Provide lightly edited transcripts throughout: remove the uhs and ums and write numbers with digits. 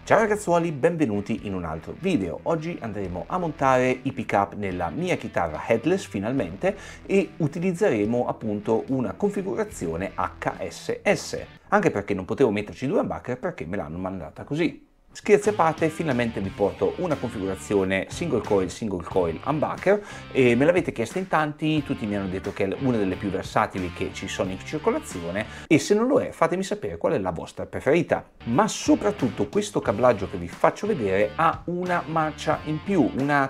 Ciao ragazzuoli, benvenuti in un altro video. Oggi andremo a montare i pickup nella mia chitarra headless finalmente e utilizzeremo appunto una configurazione HSS, anche perché non potevo metterci due humbucker perché me l'hanno mandata così. Scherzi a parte, finalmente vi porto una configurazione single coil humbucker e me l'avete chiesta in tanti, tutti mi hanno detto che è una delle più versatili che ci sono in circolazione e se non lo è fatemi sapere qual è la vostra preferita. Ma soprattutto questo cablaggio che vi faccio vedere ha una marcia in più, una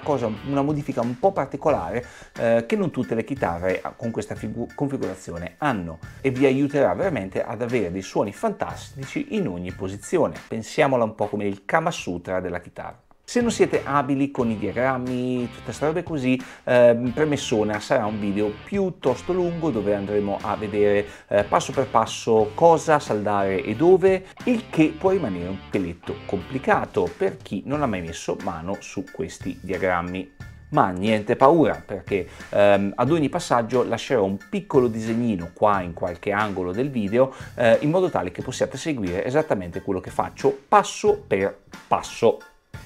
modifica un po' particolare che non tutte le chitarre con questa configurazione hanno e vi aiuterà veramente ad avere dei suoni fantastici in ogni posizione. Pensiamola un po' come il Kama Sutra della chitarra. Se non siete abili con i diagrammi, tutte queste robe così, premessona, sarà un video piuttosto lungo dove andremo a vedere passo per passo cosa saldare e dove, il che può rimanere un peletto complicato per chi non ha mai messo mano su questi diagrammi. Ma niente paura, perché ad ogni passaggio lascerò un piccolo disegnino qua in qualche angolo del video in modo tale che possiate seguire esattamente quello che faccio passo per passo.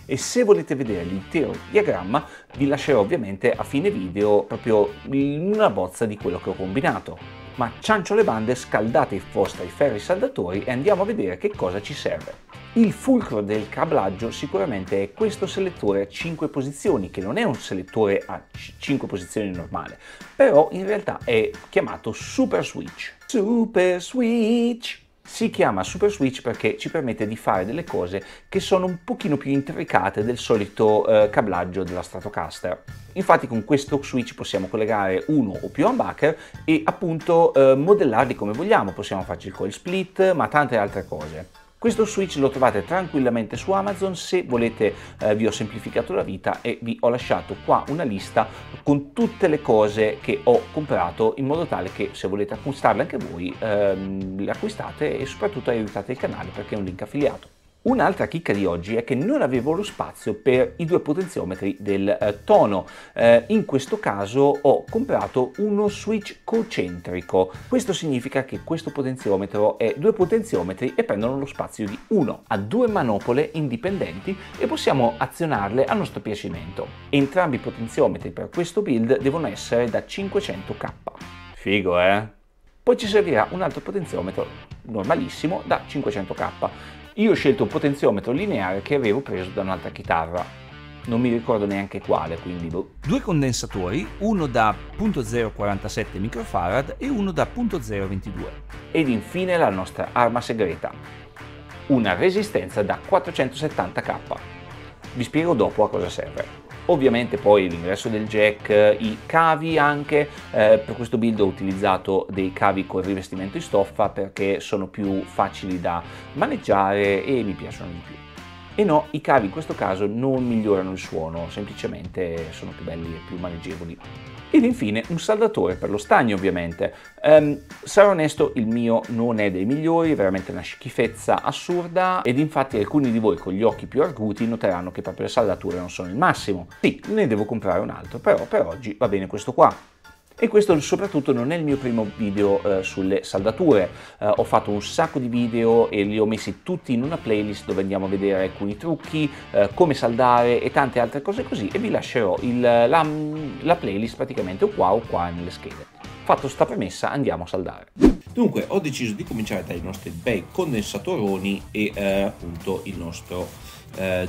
E se volete vedere l'intero diagramma vi lascerò ovviamente a fine video proprio una bozza di quello che ho combinato. Ma ciancio le bande, scaldate i vostri ferri saldatori e andiamo a vedere che cosa ci serve. Il fulcro del cablaggio sicuramente è questo selettore a 5 posizioni, che non è un selettore a 5 posizioni normale, però in realtà è chiamato Super Switch. Super Switch! Si chiama Super Switch perché ci permette di fare delle cose che sono un pochino più intricate del solito cablaggio della Stratocaster. Infatti con questo switch possiamo collegare uno o più humbucker e appunto modellarli come vogliamo, possiamo farci il coil split ma tante altre cose. Questo switch lo trovate tranquillamente su Amazon, se volete vi ho semplificato la vita e vi ho lasciato qua una lista con tutte le cose che ho comprato in modo tale che se volete acquistarle anche voi le acquistate e soprattutto aiutate il canale perché è un link affiliato. Un'altra chicca di oggi è che non avevo lo spazio per i due potenziometri del tono. In questo caso ho comprato uno switch concentrico. Questo significa che questo potenziometro è due potenziometri e prendono lo spazio di uno. Ha due manopole indipendenti e possiamo azionarle a nostro piacimento. Entrambi i potenziometri per questo build devono essere da 500k. Figo, eh? Poi ci servirà un altro potenziometro normalissimo da 500k. Io ho scelto un potenziometro lineare che avevo preso da un'altra chitarra, non mi ricordo neanche quale, quindi due condensatori, uno da 0.047 microfarad e uno da 0.022. Ed infine la nostra arma segreta, una resistenza da 470k. Vi spiego dopo a cosa serve. Ovviamente poi l'ingresso del jack, i cavi anche, per questo build ho utilizzato dei cavi con rivestimento in stoffa perché sono più facili da maneggiare e mi piacciono di più. E no, i cavi in questo caso non migliorano il suono, semplicemente sono più belli e più maneggevoli. Ed infine un saldatore per lo stagno ovviamente. Sarò onesto, il mio non è dei migliori, veramente una schifezza assurda ed infatti alcuni di voi con gli occhi più arguti noteranno che proprio le saldature non sono il massimo. Sì, ne devo comprare un altro, però per oggi va bene questo qua. E questo soprattutto non è il mio primo video sulle saldature, ho fatto un sacco di video e li ho messi tutti in una playlist dove andiamo a vedere alcuni trucchi, come saldare e tante altre cose così e vi lascerò la playlist praticamente o qua nelle schede. Fatto sta premessa andiamo a saldare. Dunque ho deciso di cominciare dai nostri bei condensatoroni e appunto il nostro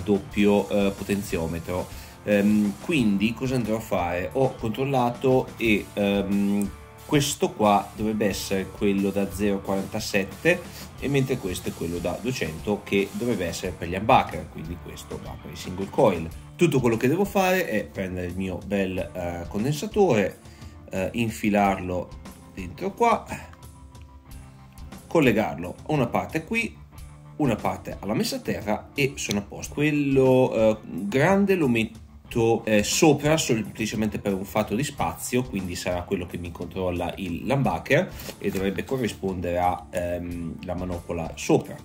doppio potenziometro. Quindi cosa andrò a fare? Ho controllato e questo qua dovrebbe essere quello da 0.47 e mentre questo è quello da 200 che dovrebbe essere per gli humbucker, quindi questo va per i single coil. Tutto quello che devo fare è prendere il mio bel condensatore, infilarlo dentro qua, collegarlo a una parte qui, una parte alla messa a terra e sono a posto. Quello grande lo metto sopra semplicemente per un fatto di spazio, quindi sarà quello che mi controlla l'humbucker e dovrebbe corrispondere alla manopola sopra,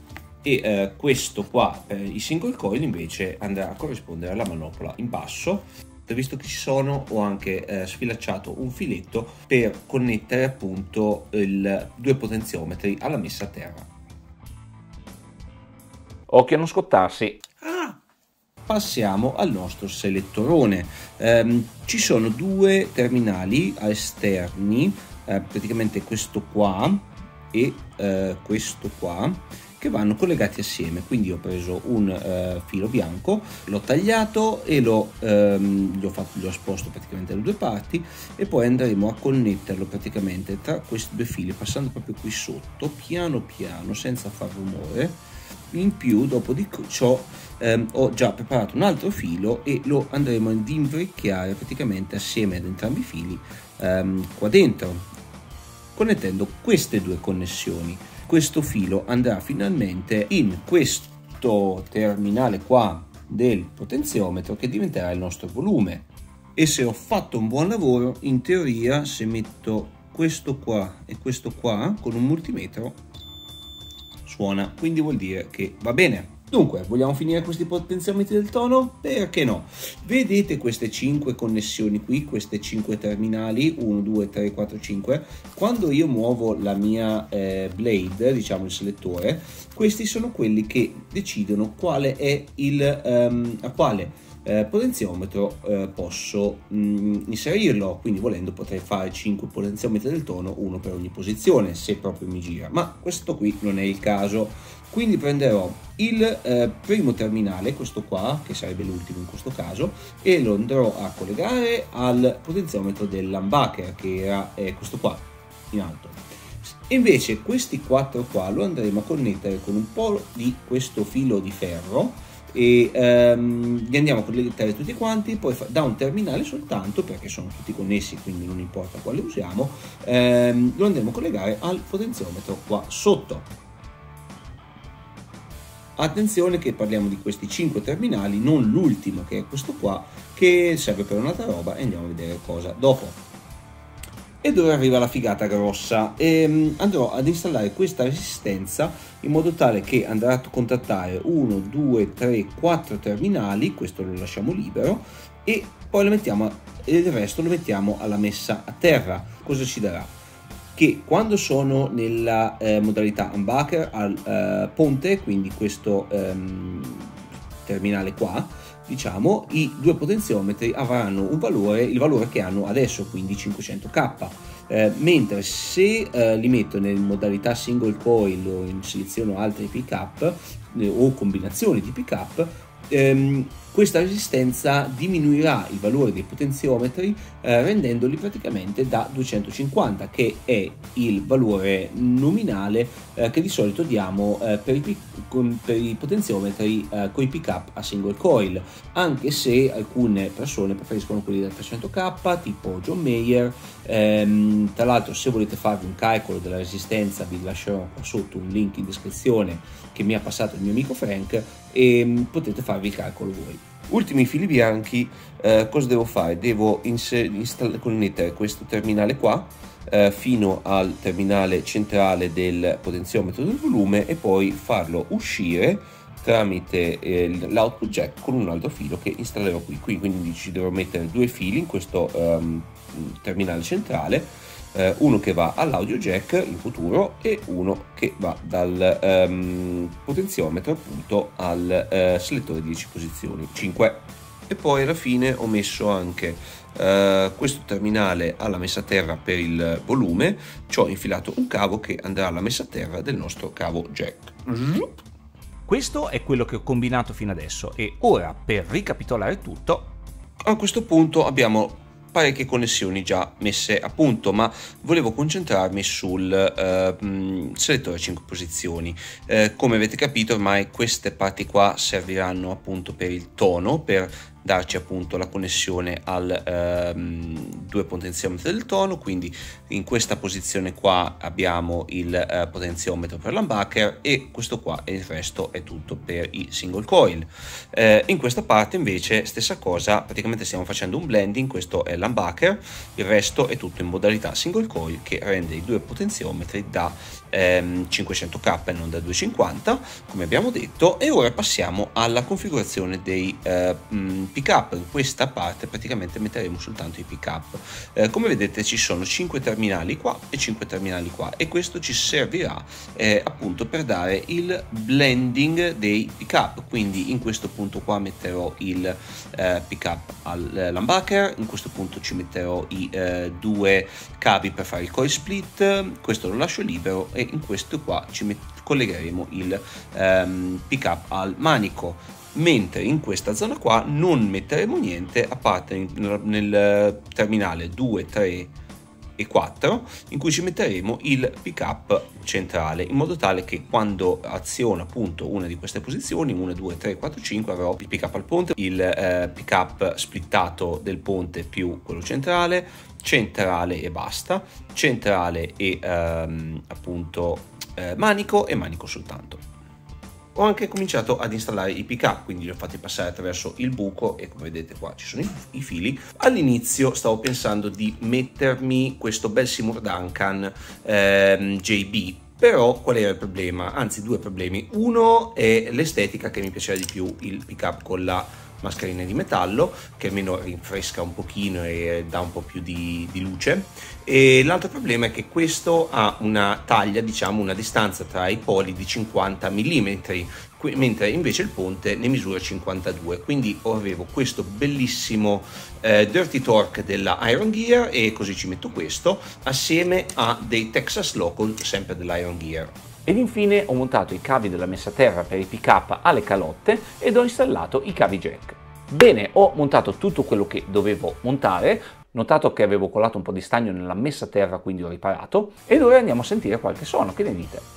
e questo qua per i single coil invece andrà a corrispondere alla manopola in basso. Visto che ci sono, ho anche sfilacciato un filetto per connettere appunto due potenziometri alla messa a terra. Occhio a non scottarsi. Passiamo al nostro selettorone. Ci sono due terminali esterni, praticamente questo qua e questo qua, che vanno collegati assieme. Quindi ho preso un filo bianco, l'ho tagliato e gli ho esposto praticamente le due parti, e poi andremo a connetterlo praticamente tra questi due fili, passando proprio qui sotto, piano piano, senza far rumore. In più, dopo di ciò, ho già preparato un altro filo e lo andremo ad invricchiare praticamente assieme ad entrambi i fili qua dentro, connettendo queste due connessioni. Questo filo andrà finalmente in questo terminale qua del potenziometro, che diventerà il nostro volume. E se ho fatto un buon lavoro, in teoria, se metto questo qua e questo qua con un multimetro, suona, quindi vuol dire che va bene. Dunque, vogliamo finire questi potenziometri del tono? Perché no? Vedete queste 5 connessioni qui, queste 5 terminali, 1, 2, 3, 4, 5. Quando io muovo la mia blade, diciamo il selettore, questi sono quelli che decidono quale è a quale potenziometro posso inserirlo. Quindi, volendo, potrei fare 5 potenziometri del tono, uno per ogni posizione, se proprio mi gira, ma questo qui non è il caso. Quindi prenderò il primo terminale, questo qua, che sarebbe l'ultimo in questo caso, e lo andrò a collegare al potenziometro dell'humbucker, che era questo qua in alto. Invece questi 4 qua lo andremo a connettere con un po' di questo filo di ferro, e li andiamo a collegare tutti quanti. Poi da un terminale soltanto, perché sono tutti connessi, quindi non importa quale usiamo, lo andremo a collegare al potenziometro qua sotto. Attenzione che parliamo di questi 5 terminali, non l'ultimo, che è questo qua, che serve per un'altra roba, e andiamo a vedere cosa dopo. Ed ora arriva la figata grossa, e andrò ad installare questa resistenza in modo tale che andrà a contattare 1, 2, 3, 4 terminali. Questo lo lasciamo libero, e poi il resto lo mettiamo alla messa a terra. Cosa ci darà? Che quando sono nella modalità humbucker al ponte, quindi questo terminale qua, diciamo, i due potenziometri avranno il valore che hanno adesso, quindi 500k. Mentre se li metto nella modalità single coil o seleziono altri pick up o combinazioni di pick up, questa resistenza diminuirà il valore dei potenziometri, rendendoli praticamente da 250, che è il valore nominale che di solito diamo per i potenziometri con i pick up a single coil, anche se alcune persone preferiscono quelli da 300k, tipo John Mayer. Tra l'altro, se volete farvi un calcolo della resistenza, vi lascerò qua sotto un link in descrizione che mi ha passato il mio amico Frank, e potete farvi il calcolo voi. Ultimi fili bianchi, cosa devo fare? Devo connettere questo terminale qua fino al terminale centrale del potenziometro del volume, e poi farlo uscire tramite l'output jack con un altro filo che installerò qui. Quindi ci dovrò mettere due fili in questo terminale centrale, uno che va all'audio jack in futuro e uno che va dal potenziometro appunto al selettore di 10 posizioni, 5. E poi alla fine ho messo anche questo terminale alla messa a terra per il volume. Ci ho infilato un cavo che andrà alla messa a terra del nostro cavo jack. Questo è quello che ho combinato fino adesso, e ora, per ricapitolare tutto, a questo punto abbiamo parecchie connessioni già messe a punto, ma volevo concentrarmi sul selettore 5 posizioni. Come avete capito, ormai queste parti qua serviranno appunto per il tono, per darci appunto la connessione al due potenziometri del tono. Quindi in questa posizione qua abbiamo il potenziometro per l'humbucker, e questo qua, e il resto è tutto per i single coil. In questa parte invece stessa cosa, praticamente stiamo facendo un blending. Questo è l'humbucker, il resto è tutto in modalità single coil, che rende i due potenziometri da 500k e non da 250, come abbiamo detto. E ora passiamo alla configurazione dei pick up. In questa parte praticamente metteremo soltanto i pick up. Come vedete ci sono 5 terminali qua e 5 terminali qua, e questo ci servirà appunto per dare il blending dei pick up. Quindi in questo punto qua metterò il pick up al humbucker, in questo punto ci metterò i due cavi per fare il coil split, questo lo lascio libero, e in questo qua collegheremo il pick up al manico, mentre in questa zona qua non metteremo niente a parte nel terminale 2, 3 e 4, in cui ci metteremo il pick up centrale, in modo tale che quando aziono appunto una di queste posizioni, 1, 2, 3, 4, 5, avrò il pick up al ponte, il pick up splittato del ponte più quello centrale e basta, centrale e appunto manico e manico soltanto. Ho anche cominciato ad installare i pick up, quindi li ho fatti passare attraverso il buco, e come vedete qua ci sono i fili. All'inizio stavo pensando di mettermi questo bel Seymour Duncan JB, però qual era il problema? Anzi, due problemi. Uno è l'estetica, che mi piaceva di più il pick up con la mascherina di metallo, che almeno rinfresca un pochino e dà un po' più di luce, e l'altro problema è che questo ha una taglia, diciamo una distanza tra i poli di 50 mm, mentre invece il ponte ne misura 52, quindi avevo questo bellissimo Dirty Torque della Iron Gear, e così ci metto questo assieme a dei Texas Local sempre dell'Iron Gear. Ed infine ho montato i cavi della messa a terra per i pick up alle calotte ed ho installato i cavi jack. Bene, ho montato tutto quello che dovevo montare, notato che avevo colato un po' di stagno nella messa a terra, quindi ho riparato, ed ora andiamo a sentire qualche suono, che ne dite?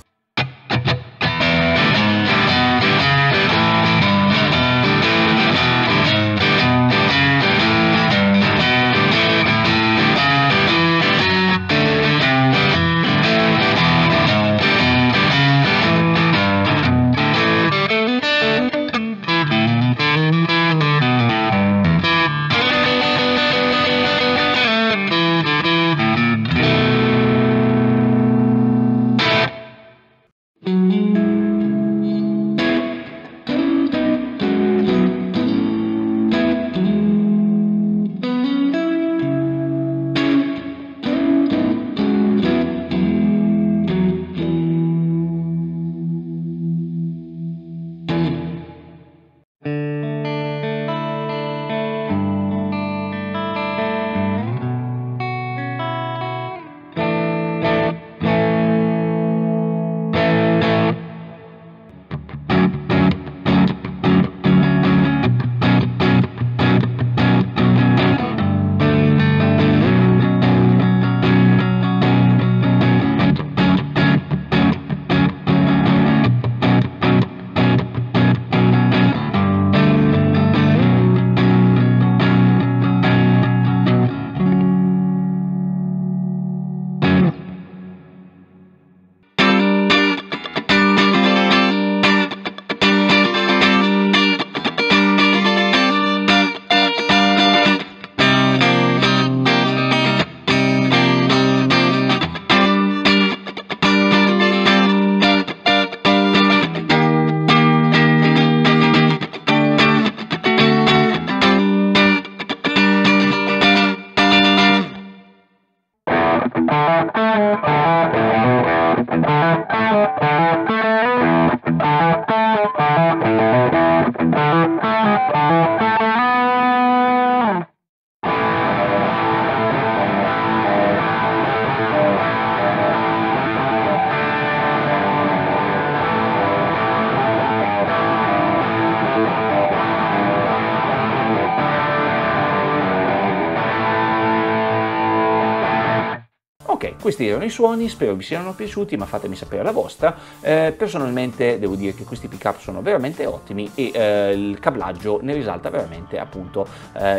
Ok, questi erano i suoni, spero vi siano piaciuti, ma fatemi sapere la vostra. Personalmente devo dire che questi pick up sono veramente ottimi e il cablaggio ne risalta veramente appunto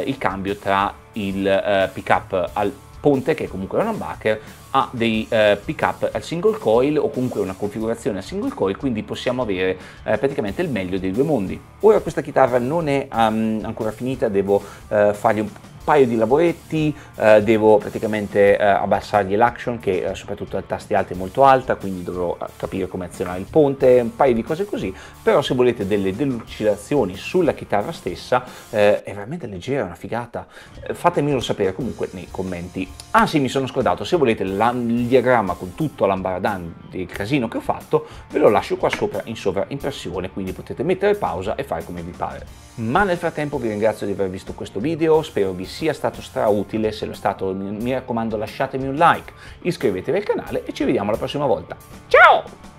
il cambio tra il pick up al ponte, che comunque è un humbucker, ha dei pick up al single coil o comunque una configurazione a single coil, quindi possiamo avere praticamente il meglio dei due mondi. Ora questa chitarra non è ancora finita, devo fargli paio di lavoretti, devo praticamente abbassargli l'action, che soprattutto a tasti alti è molto alta, quindi dovrò capire come azionare il ponte, un paio di cose così. Però se volete delle delucidazioni sulla chitarra stessa, è veramente leggera, è una figata. Fatemelo sapere comunque nei commenti. Ah sì, mi sono scordato, se volete il diagramma con tutto l'ambaradan del casino che ho fatto, ve lo lascio qua sopra in sovraimpressione, quindi potete mettere pausa e fare come vi pare. Ma nel frattempo vi ringrazio di aver visto questo video, spero vi sia stato strautile. Se lo è stato, mi raccomando, lasciatemi un like, iscrivetevi al canale e ci vediamo la prossima volta. Ciao!